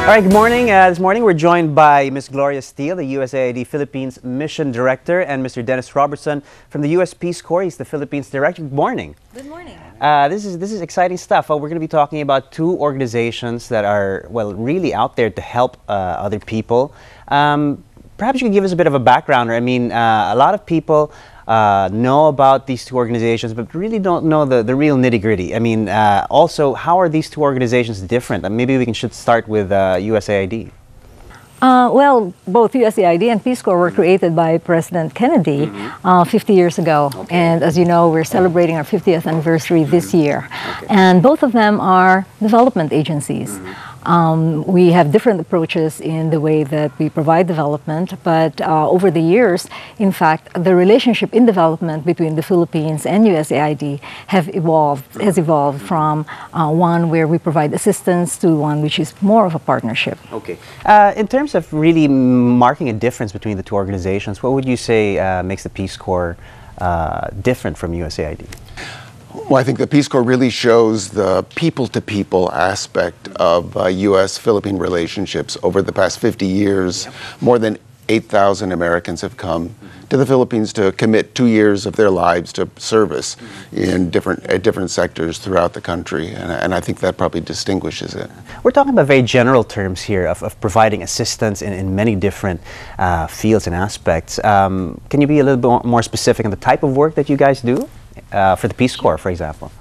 All right, good morning. This morning we're joined by Ms. Gloria Steele, the USAID Philippines Mission Director, and Mr. Dennis Robertson from the U.S. Peace Corps. He's the Philippines Director. Good morning. Good morning. This is exciting stuff. We're going to be talking about two organizations that are, well, really out there to help other people. Perhaps you could give us a bit of a background. I mean, a lot of people know about these two organizations, but really don't know the real nitty-gritty. I mean, also, how are these two organizations different? Maybe we should start with USAID. Well, both USAID and Peace Corps were created by President Kennedy 50 years ago. Okay. And as you know, we're celebrating our 50th anniversary this year. Okay. And both of them are development agencies. We have different approaches in the way that we provide development, but over the years, in fact, the relationship in development between the Philippines and USAID has evolved from one where we provide assistance to one which is more of a partnership. Okay. In terms of really marking a difference between the two organizations, what would you say makes the Peace Corps different from USAID? Well, I think the Peace Corps really shows the people-to-people aspect of U.S.-Philippine relationships. Over the past 50 years, more than 8,000 Americans have come to the Philippines to commit 2 years of their lives to service in different sectors throughout the country, and I think that probably distinguishes it. We're talking about very general terms here of providing assistance in many different fields and aspects. Can you be a little bit more specific on the type of work that you guys do? For the Peace Corps, for example?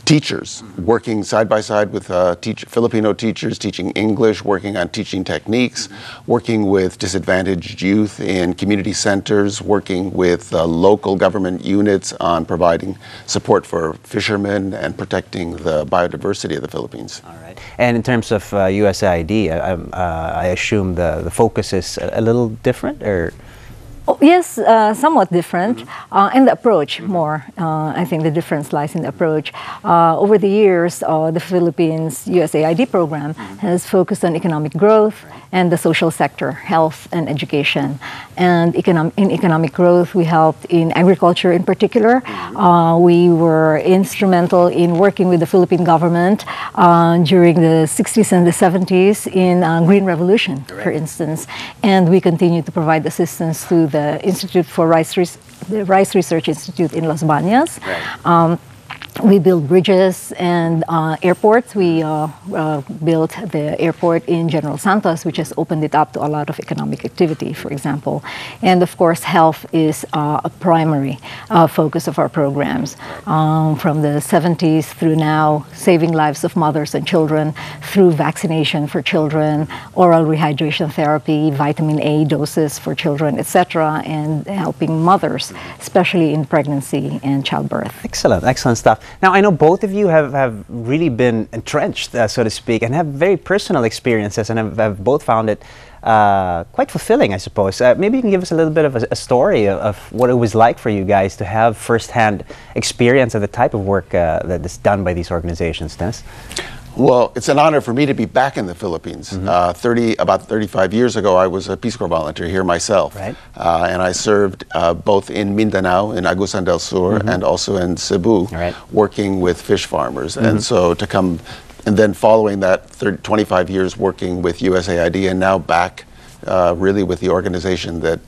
Teachers, working side by side with Filipino teachers, teaching English, working on teaching techniques, working with disadvantaged youth in community centers, working with local government units on providing support for fishermen and protecting the biodiversity of the Philippines. All right. And in terms of USAID, I assume the focus is a little different, or? Oh, yes, somewhat different, and the approach more. I think the difference lies in the approach. Over the years, the Philippines USAID program has focused on economic growth and the social sector, health and education. And in economic growth, we helped in agriculture in particular. We were instrumental in working with the Philippine government during the 60s and the 70s in Green Revolution, for instance. And we continue to provide assistance to the Institute for Rice Research Institute in Las Bañas. Right. We build bridges and airports. We built the airport in General Santos, which has opened it up to a lot of economic activity, for example. And of course, health is a primary focus of our programs. From the 70s through now, saving lives of mothers and children through vaccination for children, oral rehydration therapy, vitamin A doses for children, etc., and helping mothers, especially in pregnancy and childbirth. Excellent, excellent stuff. Now, I know both of you have really been entrenched, so to speak, and have very personal experiences, and have both found it quite fulfilling, I suppose. Maybe you can give us a little bit of a story of what it was like for you guys to have firsthand experience of the type of work that is done by these organizations, Dennis. Well, it's an honor for me to be back in the Philippines. About 35 years ago, I was a Peace Corps volunteer here myself. Right. And I served both in Mindanao, in Agusan del Sur, and also in Cebu, working with fish farmers. And so to come, and then following that 25 years working with USAID, and now back really with the organization that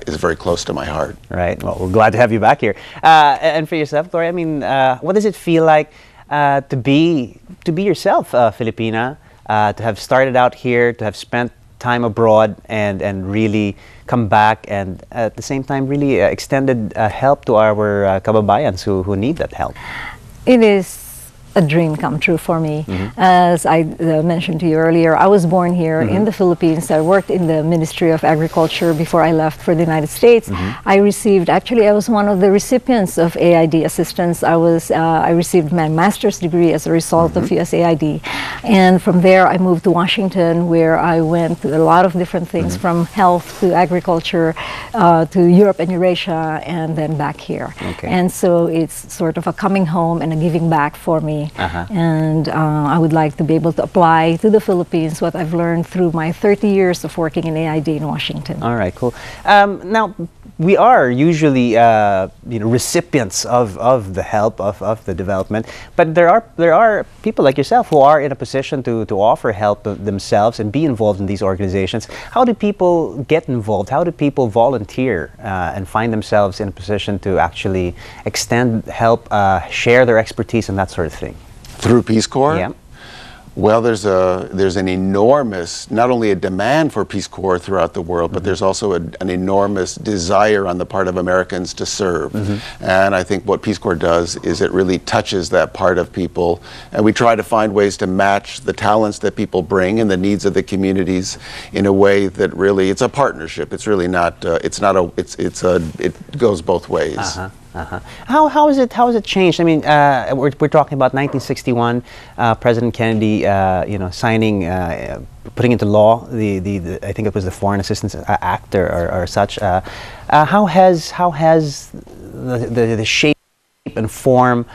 is very close to my heart. Right. Well, we're glad to have you back here. And for yourself, Gloria, I mean, what does it feel like to be yourself, Filipina, to have started out here, to have spent time abroad, and really come back, and at the same time really extended help to our kababayans who need that help? It is a dream come true for me. As I mentioned to you earlier, I was born here in the Philippines. I worked in the Ministry of Agriculture before I left for the United States. I was one of the recipients of AID assistance. I received my master's degree as a result of USAID. And from there, I moved to Washington, where I went to a lot of different things, from health to agriculture to Europe and Eurasia, and then back here. Okay. And so it's sort of a coming home and a giving back for me. me. And I would like to be able to apply to the Philippines what I've learned through my 30 years of working in AID in Washington. All right, cool. Now, we are usually recipients of the help of the development, but there are people like yourself who are in a position to offer help themselves and be involved in these organizations. How do people get involved? How do people volunteer and find themselves in a position to actually extend help, share their expertise and that sort of thing? Through Peace Corps? Yeah. Well, there's an enormous, not only a demand for Peace Corps throughout the world, but there's also an enormous desire on the part of Americans to serve. And I think what Peace Corps does is it really touches that part of people, and we try to find ways to match the talents that people bring and the needs of the communities in a way that really, it's a partnership. It's really not, it goes both ways. How has it changed? I mean, we're talking about 1961, President Kennedy, signing, putting into law the I think it was the Foreign Assistance Act or such. How has the shape and form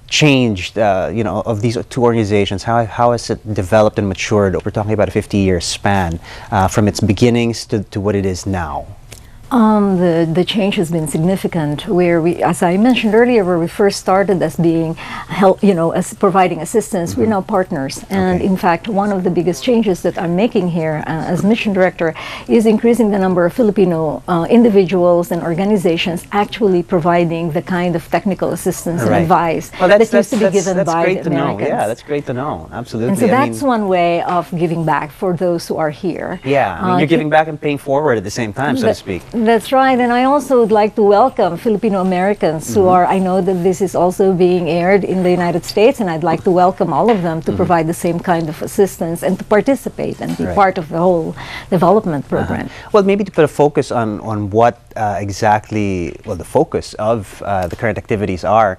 changed, of these two organizations? How has it developed and matured? We're talking about a 50-year span from its beginnings to what it is now. The change has been significant. Where we, as I mentioned earlier, where we first started as being as providing assistance, we're now partners. And in fact, one of the biggest changes that I'm making here as mission director is increasing the number of Filipino individuals and organizations actually providing the kind of technical assistance and advice that used to be given by the Americans. Yeah, that's great to know. Absolutely. And so that's one way of giving back for those who are here. Yeah, I mean, you're giving back and paying forward at the same time, so to speak. That's right, and I also would like to welcome Filipino Americans who are, I know that this is also being aired in the United States, and I'd like to welcome all of them to provide the same kind of assistance and to participate and be part of the whole development program. Well, maybe to put a focus on what exactly, the focus of the current activities are,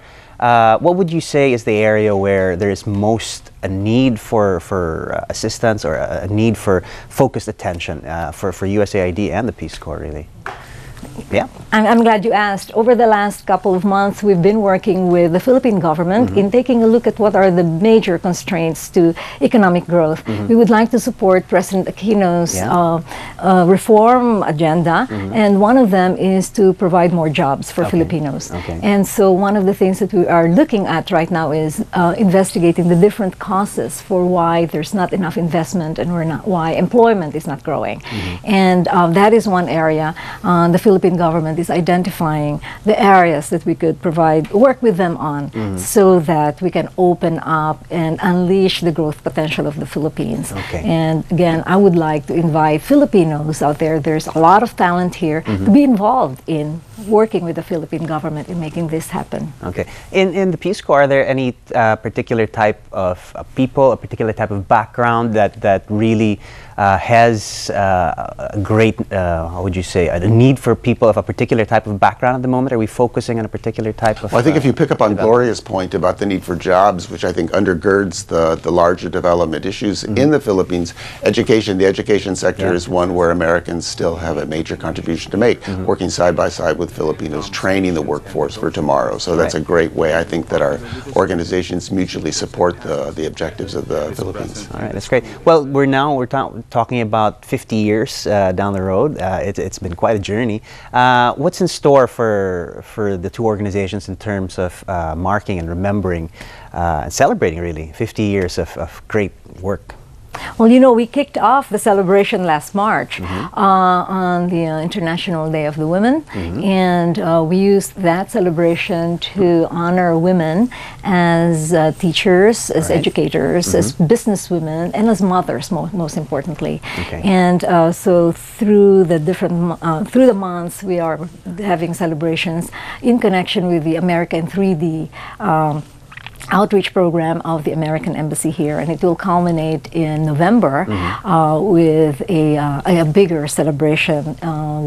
what would you say is the area where there is most a need for assistance or a need for focused attention for USAID and the Peace Corps, really? Yeah. I'm glad you asked. Over the last couple of months, we've been working with the Philippine government in taking a look at what are the major constraints to economic growth. We would like to support President Aquino's reform agenda, and one of them is to provide more jobs for Filipinos. And so one of the things that we are looking at right now is investigating the different causes for why there's not enough investment and why employment is not growing. And that is one area. The Philippine government is identifying the areas that we could work with them on so that we can open up and unleash the growth potential of the Philippines. And again, I would like to invite Filipinos out there, there's a lot of talent here, to be involved in working with the Philippine government in making this happen. In the Peace Corps, are there any particular type of people, a particular type of background that really has a great, how would you say, a need for people of a particular type of background at the moment? Are we focusing on a particular type of... Well, I think if you pick up on Gloria's point about the need for jobs, which I think undergirds the larger development issues in the Philippines, the education sector is one where Americans still have a major contribution to make, working side by side with Filipinos, training the workforce for tomorrow. So that's a great way, I think, that our organizations mutually support the objectives of the Philippines. All right, that's great. Well, we're talking about 50 years down the road. It's been quite a journey. What's in store for the two organizations in terms of marking and remembering and celebrating, really, 50 years of great work? Well, we kicked off the celebration last March on the International Day of the Women, and we used that celebration to honor women as teachers, as educators, as businesswomen, and as mothers, most importantly. And so through the months, we are having celebrations in connection with the America in 3D outreach program of the American Embassy here, and it will culminate in November with a bigger celebration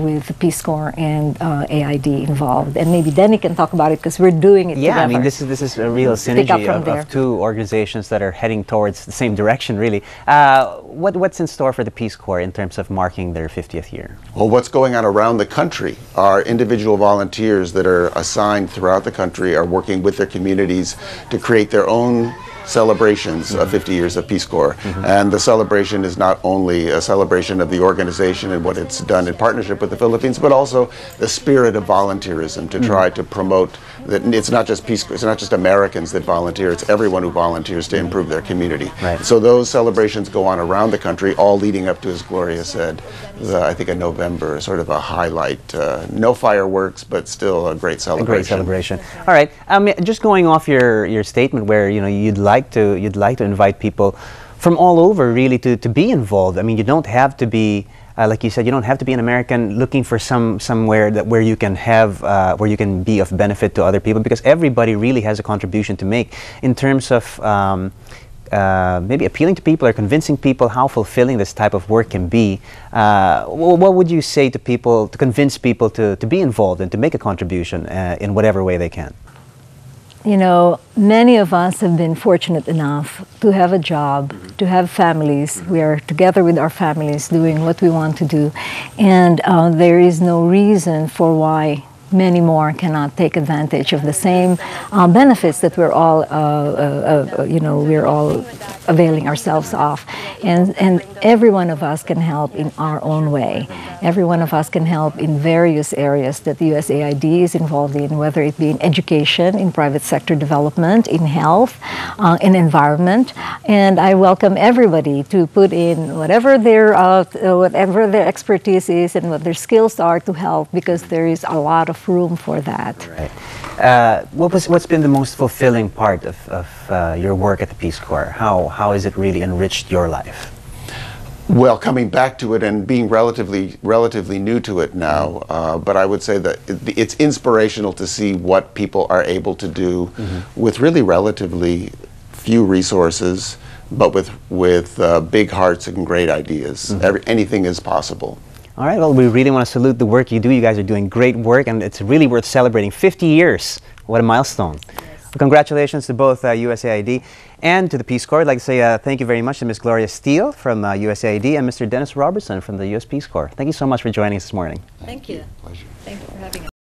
with the Peace Corps and AID involved. And maybe Denny can talk about it because we're doing it together. I mean, this is a real synergy of two organizations that are heading towards the same direction, really. What's in store for the Peace Corps in terms of marking their 50th year? Well, what's going on around the country are individual volunteers that are assigned throughout the country are working with their communities to create their own celebrations of 50 years of Peace Corps. And the celebration is not only a celebration of the organization and what it's done in partnership with the Philippines, but also the spirit of volunteerism to try to promote that it's not just Peace Corps, it's not just Americans that volunteer, it's everyone who volunteers to improve their community. Right. So those celebrations go on around the country, all leading up to, as Gloria said, I think in November, sort of a highlight. No fireworks, but still a great celebration. A great celebration. All right. Just going off your statement, where you'd like to invite people from all over really to be involved. I mean, you don't have to be like you said, you don't have to be an American looking for somewhere where you can have where you can be of benefit to other people, because everybody really has a contribution to make in terms of maybe appealing to people or convincing people how fulfilling this type of work can be. What would you say to people to convince people to be involved and to make a contribution in whatever way they can? You know, many of us have been fortunate enough to have a job, to have families. We are together with our families doing what we want to do. And there is no reason for why many more cannot take advantage of the same benefits that we're all availing ourselves of. And every one of us can help in our own way. Every one of us can help in various areas that the USAID is involved in, whether it be in education, in private sector development, in health, in environment. And I welcome everybody to put in whatever their expertise is and what their skills are to help, because there is a lot of room for that. Right. What's been the most fulfilling part of your work at the Peace Corps? How has it really enriched your life? Well, coming back to it and being relatively new to it now, but I would say that it's inspirational to see what people are able to do with really relatively few resources, but with big hearts and great ideas. Anything is possible. All right, well, we really want to salute the work you do. You guys are doing great work, and it's really worth celebrating. 50 years, what a milestone. Well, congratulations to both USAID and to the Peace Corps. I'd like to say thank you very much to Ms. Gloria Steele from USAID and Mr. Dennis Robertson from the US Peace Corps. Thank you so much for joining us this morning. Thank you. Pleasure. Thank you for having us.